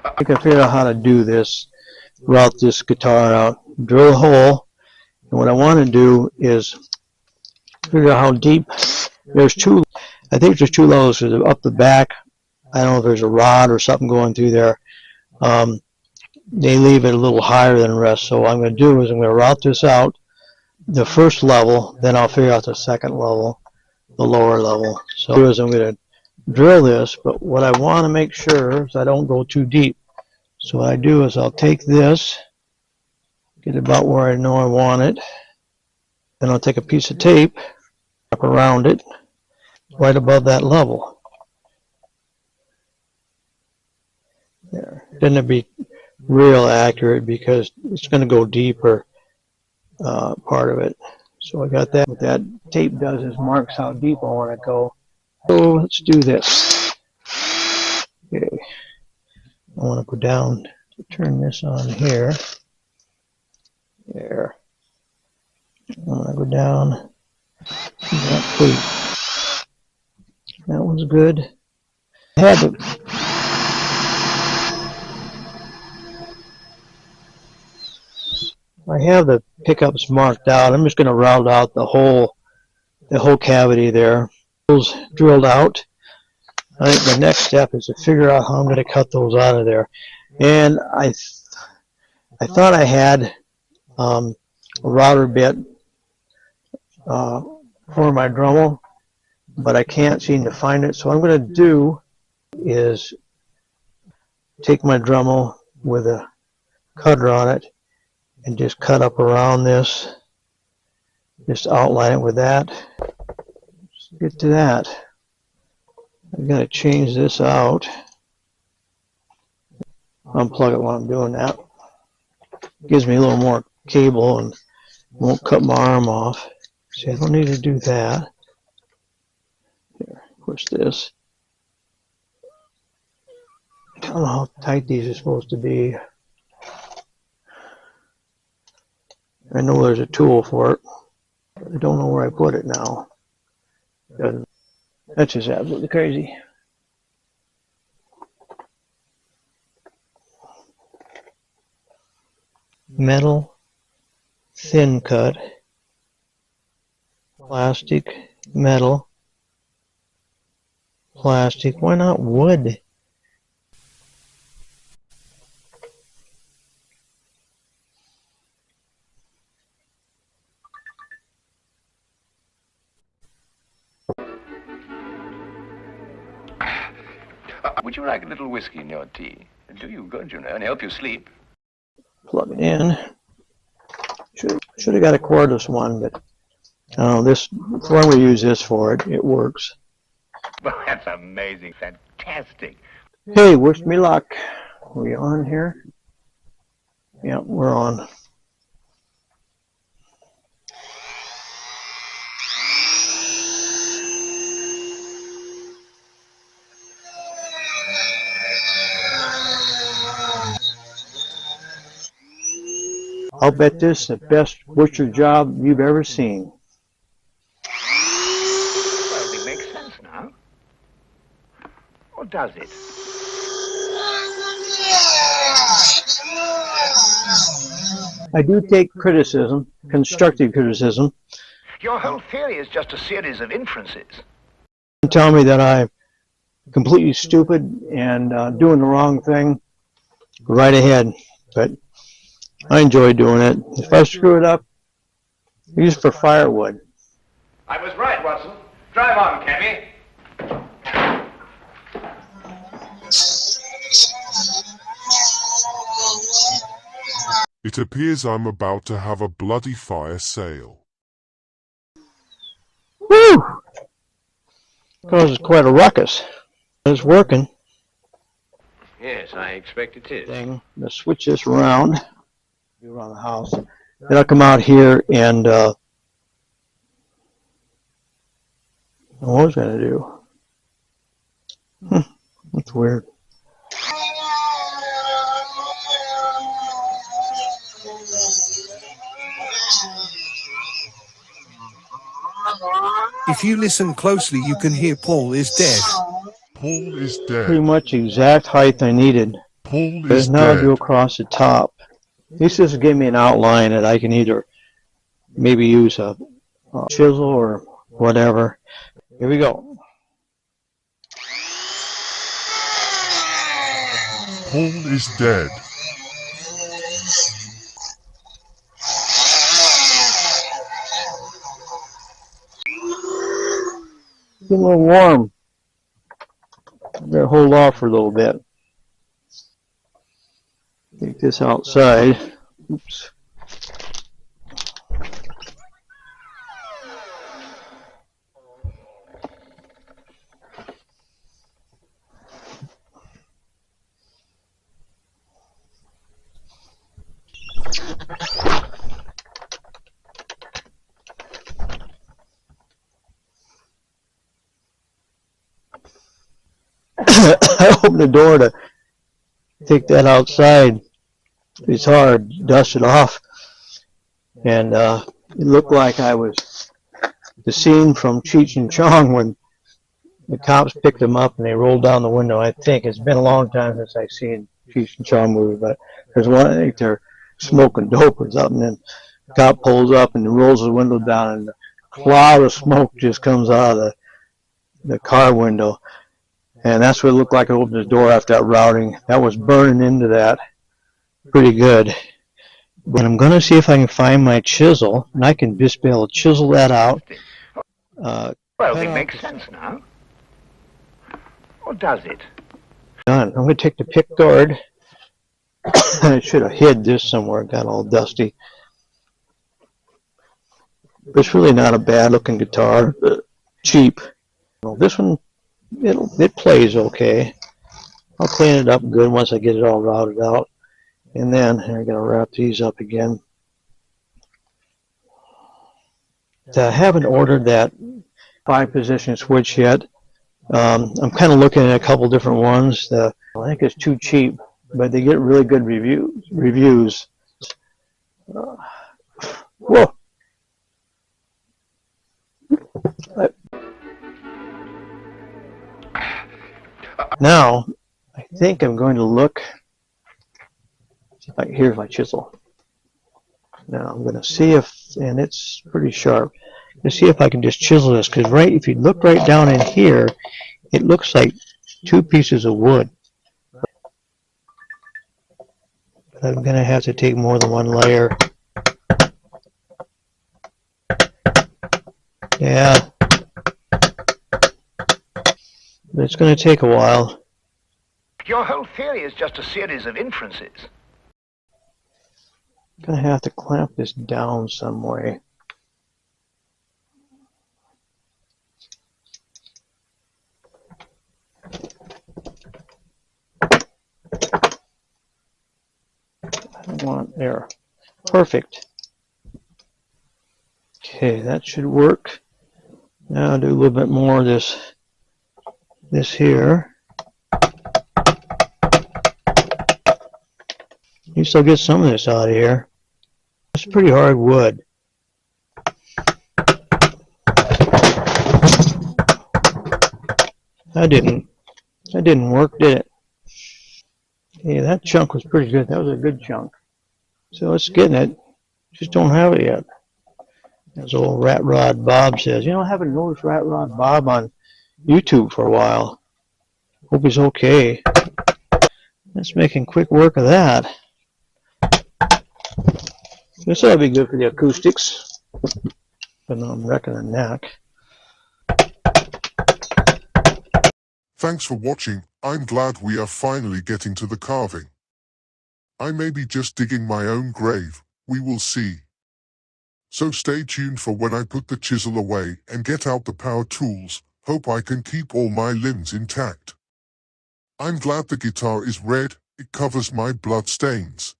I can figure out how to do this, route this guitar out, drill a hole, and what I want to do is figure out how deep. I think there's two levels. There's up the back. I don't know if there's a rod or something going through there. They leave it a little higher than the rest. So what I'm going to do is I'm going to route this out, the first level, then I'll figure out the second level, the lower level. So I'm going to drill this, but what I want to make sure is I don't go too deep. So what I do is I'll take this, get about where I know I want it, then I'll take a piece of tape, wrap around it, right above that level. There. Then it'll be real accurate because it's going to go deeper, part of it. So I got that. What that tape does is marks how deep I want to go. So let's do this. Okay. I want to go down, turn this on here. There. I want to go down. That one's good. I have the pickups marked out. I'm just going to route out the whole cavity there. Those drilled out. I think the next step is to figure out how I'm going to cut those out of there. And I thought I had a router bit for my Dremel, but I can't seem to find it. So what I'm going to do is take my Dremel with a cutter on it and just cut up around this. Just outline it with that. Let's get to that. I'm going to change this out. Unplug it while I'm doing that. Gives me a little more cable and won't cut my arm off. See, I don't need to do that. Here, push this. I don't know how tight these are supposed to be. I know there's a tool for it. I don't know where I put it now. That's just absolutely crazy. Metal, thin cut, plastic, metal, plastic. Why not wood? Would you like a little whiskey in your tea? It'll do you good, you know, and help you sleep. Plug it in. Should have got a cordless one, but I don't know, this, when we use this for it, it works. Well, that's amazing, fantastic. Hey, wish me luck. Are we on here? Yeah, we're on. I'll bet this is the best butcher job you've ever seen. Well, it makes sense now. Or does it? I do take criticism, constructive criticism. Your whole theory is just a series of inferences. Tell me that I'm completely stupid and doing the wrong thing, right ahead. But I enjoy doing it. If I screw it up, use it for firewood. I was right, Watson. Drive on, Cabby. It appears I'm about to have a bloody fire sale. Woo! Causes quite a ruckus. It's working. Yes, I expect it is. Thing. Let's switch this around. Around the house. Then I'll come out here and what was I going to do? That's weird. If you listen closely, you can hear Paul is dead. Paul is dead. Pretty much the exact height I needed. Paul But is now I do dead. across the top. This just give me an outline that I can either maybe use a chisel or whatever. Here we go. Paul is dead. It's a little warm. I'm gonna hold off for a little bit. Take this outside. Oops. I opened the door to take that outside. It's hard, dust it off, and it looked like I was the scene from Cheech and Chong when the cops picked them up and they rolled down the window. I think it's been a long time since I've seen Cheech and Chong movie, but there's one. I think they're smoking dope or something, and the cop pulls up and rolls the window down, and a cloud of smoke just comes out of the car window. And that's what it looked like. I opened the door after that routing. That was burning into that pretty good. But I'm going to see if I can find my chisel, and I can just be able to chisel that out. Well, it makes sense now. Or does it? Done. I'm going to take the pick guard. I should have hid this somewhere. It got all dusty. It's really not a bad looking guitar. Cheap. Well, this one, it plays okay. I'll clean it up good once I get it all routed out. And then I'm going to wrap these up again. I haven't ordered that 5-position switch yet. I'm kind of looking at a couple different ones. I think it's too cheap, but they get really good reviews. Whoa! Now, I think I'm going to look. Here's my chisel. Now I'm going to see if, and it's pretty sharp, to see if I can just chisel this, because if you look right down in here, it looks like 2 pieces of wood. But I'm going to have to take more than 1 layer. Yeah. But it's going to take a while. Your whole theory is just a series of inferences. I'm going to have to clamp this down some way. I want there. Perfect. Okay, that should work. Now I'll do a little bit more of this here. You still get some of this out of here. It's pretty hard wood. That didn't work, did it? Yeah, that chunk was pretty good. That was a good chunk. So it's getting it. Just don't have it yet. As old Rat Rod Bob says. I haven't noticed Rat Rod Bob on YouTube for a while. Hope he's okay. That's making quick work of that. This ought to be good for the acoustics. But no, I'm wrecking the neck. Thanks for watching. I'm glad we are finally getting to the carving. I may be just digging my own grave. We will see. So stay tuned for when I put the chisel away and get out the power tools. Hope I can keep all my limbs intact. I'm glad the guitar is red. It covers my blood stains.